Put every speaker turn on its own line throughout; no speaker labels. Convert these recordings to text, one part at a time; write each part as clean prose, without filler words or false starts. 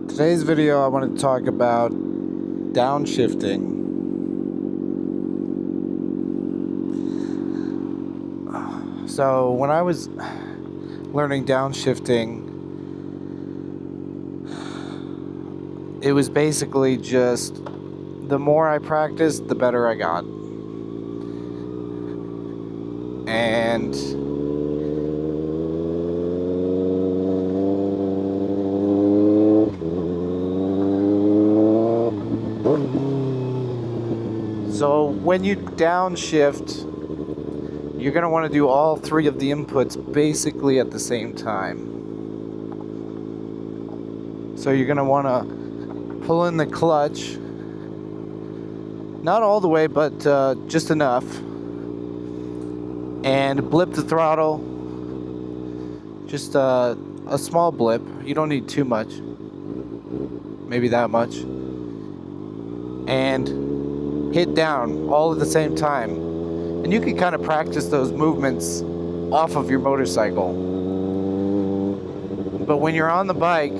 Today's video I want to talk about downshifting. So when I was learning downshifting, it was basically just the more I practiced, the better I got. And so when you downshift, you're going to want to do all three of the inputs basically at the same time. So you're going to want to pull in the clutch, not all the way, but just enough, and blip the throttle, just a small blip. You don't need too much, maybe that much, and hit down all at the same time. And you can kind of practice those movements off of your motorcycle. But when you're on the bike,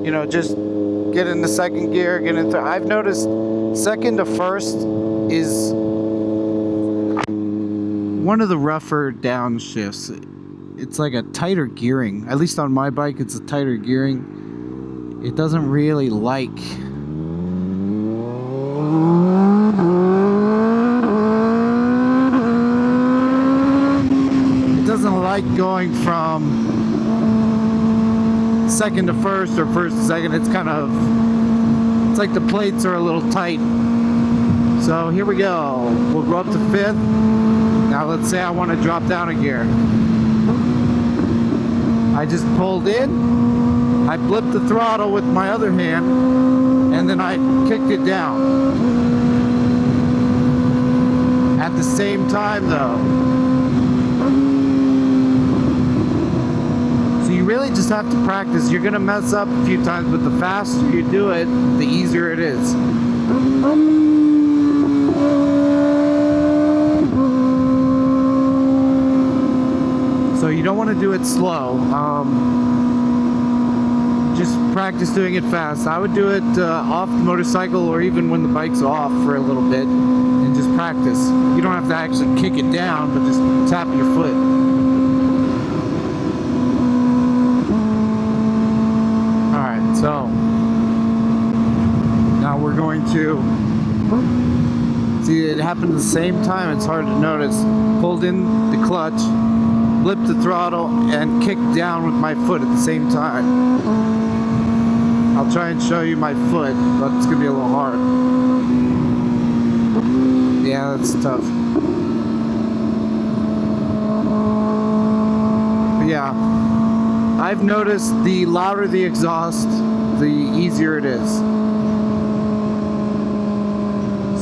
you know, just get into second gear, get into. I've noticed second to first is one of the rougher downshifts. It's like a tighter gearing. At least on my bike, it's a tighter gearing. It doesn't really like going from second to first or first to second. It's kind of, it's like the plates are a little tight. So here we go. We'll go up to fifth. Now let's say I want to drop down a gear. I just pulled in, I blipped the throttle with my other hand, and then I kicked it down. At the same time though. You really just have to practice. You're gonna mess up a few times, but the faster you do it, the easier it is. So you don't want to do it slow. Just practice doing it fast. I would do it off the motorcycle, or even when the bike's off for a little bit, and just practice. You don't have to actually kick it down, but just tap your foot. So now we're going to see it happened at the same time. It's hard to notice. Pulled in the clutch, blipped the throttle, and kicked down with my foot at the same time. I'll try and show you my foot, but it's gonna be a little hard. Yeah, that's tough. But yeah, I've noticed the louder the exhaust, the easier it is.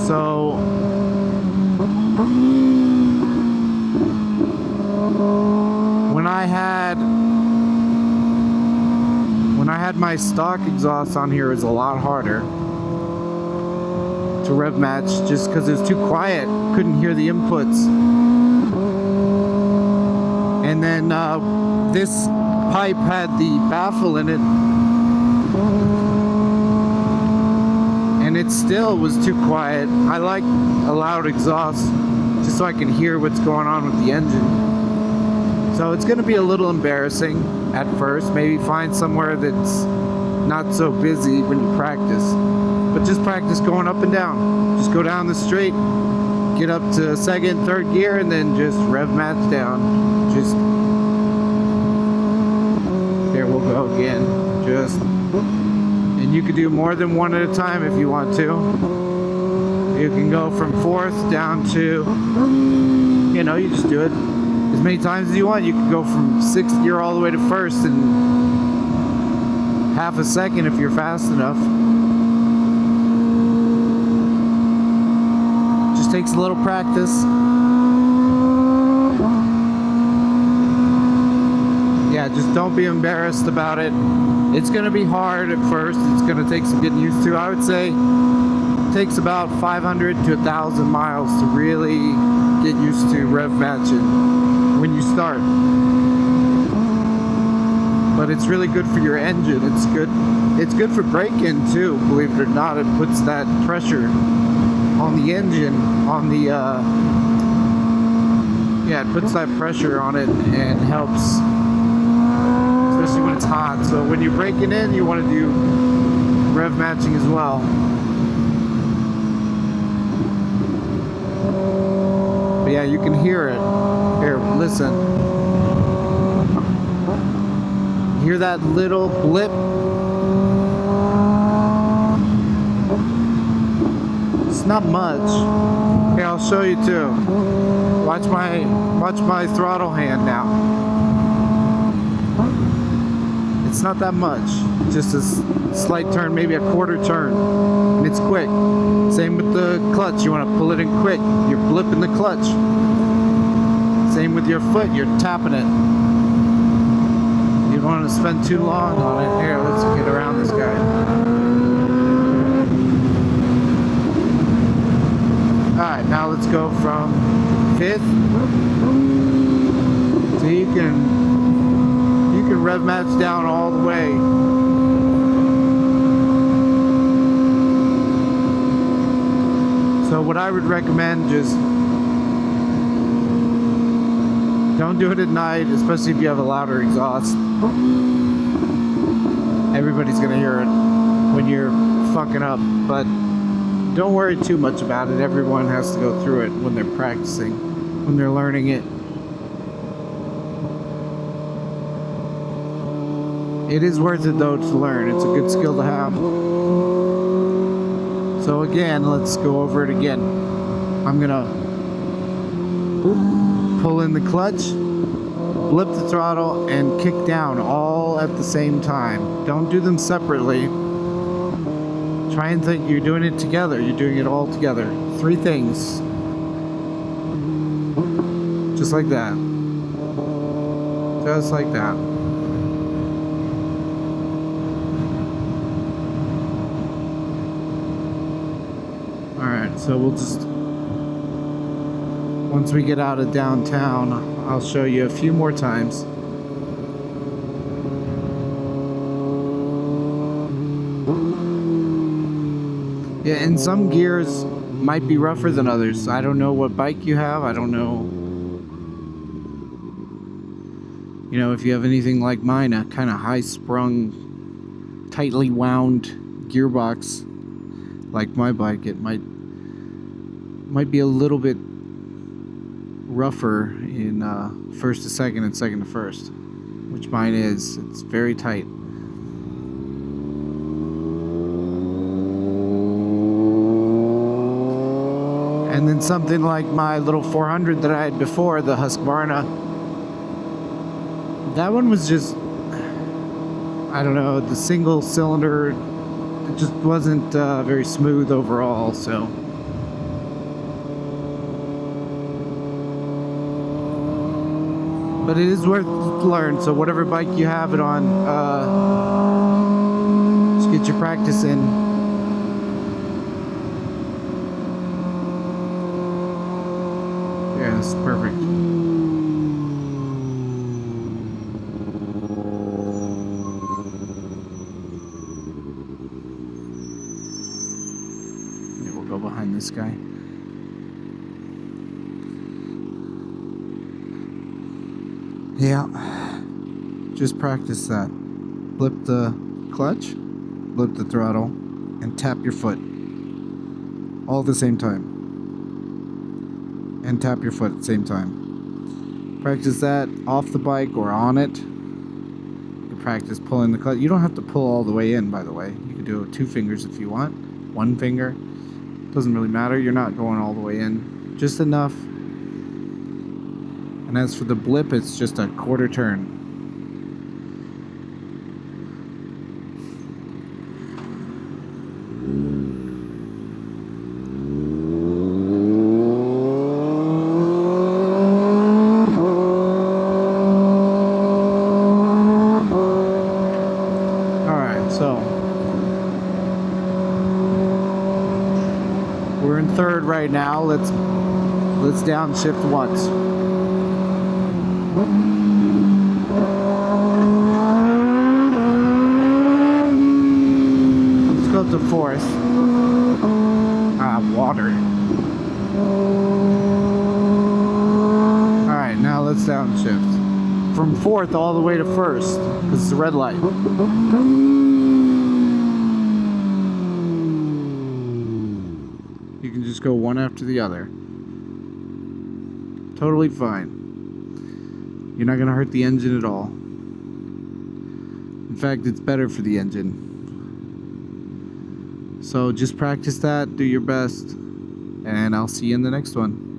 So when I had my stock exhaust on here, it was a lot harder to rev match just because it was too quiet. Couldn't hear the inputs. And then this pipe had the baffle in it, and it still was too quiet. I like a loud exhaust just so I can hear what's going on with the engine. So it's going to be a little embarrassing at first. Maybe find somewhere that's not so busy when you practice, but just practice going up and down. Just go down the straight, get up to second, third gear, and then just rev match down. Just there, we'll go again. Just, and you can do more than one at a time if you want to. You can go from fourth down to, you know, you just do it as many times as you want. You can go from sixth gear all the way to first in half a second if you're fast enough. Just takes a little practice. yeah, just don't be embarrassed about it. It's gonna be hard at first. It's gonna take some getting used to. I would say it takes about 500 to 1,000 miles to really get used to rev matching when you start. But it's really good for your engine. It's good for braking too, believe it or not. It puts that pressure on the engine, on the yeah, it puts that pressure on it and helps, especially when it's hot. So when you're braking in, you want to do rev matching as well. But yeah, you can hear it. Here, listen. Hear that little blip? It's not much. Here, I'll show you too. Watch my throttle hand now. It's not that much. Just a slight turn, maybe a quarter turn. And it's quick. Same with the clutch. You want to pull it in quick. You're blipping the clutch. Same with your foot. You're tapping it. You don't want to spend too long on it. Here, let's get around this guy. Alright, now let's go from 5th. So you can rev match down all the way. So what I would recommend, just don't do it at night, especially if you have a louder exhaust. Everybody's gonna hear it when you're fucking up, but don't worry too much about it. Everyone has to go through it when they're practicing, when they're learning it. It is worth it though to learn. It's a good skill to have. So again, let's go over it again. I'm gonna pull in the clutch, blip the throttle, and kick down all at the same time. Don't do them separately. Try and think you're doing it together. You're doing it all together. 3 things. Just like that. Just like that. Alright, so we'll just... Once we get out of downtown, I'll show you a few more times. Yeah, and some gears might be rougher than others. I don't know what bike you have. I don't know, you know, if you have anything like mine, a kind of high-sprung, tightly wound gearbox like my bike, it might be a little bit rougher in first to second and second to first, which mine is. It's very tight. And then something like my little 400 that I had before, the Husqvarna, that one was just, I don't know, the single cylinder, it just wasn't very smooth overall, so. But it is worth to learn, so whatever bike you have it on, just get your practice in. Yeah, it's perfect. Yeah, we'll go behind this guy. Yeah, just practice that. Blip the clutch, blip the throttle, and tap your foot all at the same time. And tap your foot at the same time. Practice that off the bike or on it. You can practice pulling the clutch. You don't have to pull all the way in, by the way. You can do it with 2 fingers if you want. 1 finger. Doesn't really matter. You're not going all the way in. Just enough. And as for the blip, it's just a quarter turn. let's downshift once. Let's go to fourth. Ah, water. Alright, now let's downshift. From fourth all the way to first, because it's a red light. You can just go one after the other. Totally fine. You're not going to hurt the engine at all. In fact, it's better for the engine. So just practice that, do your best, and I'll see you in the next one.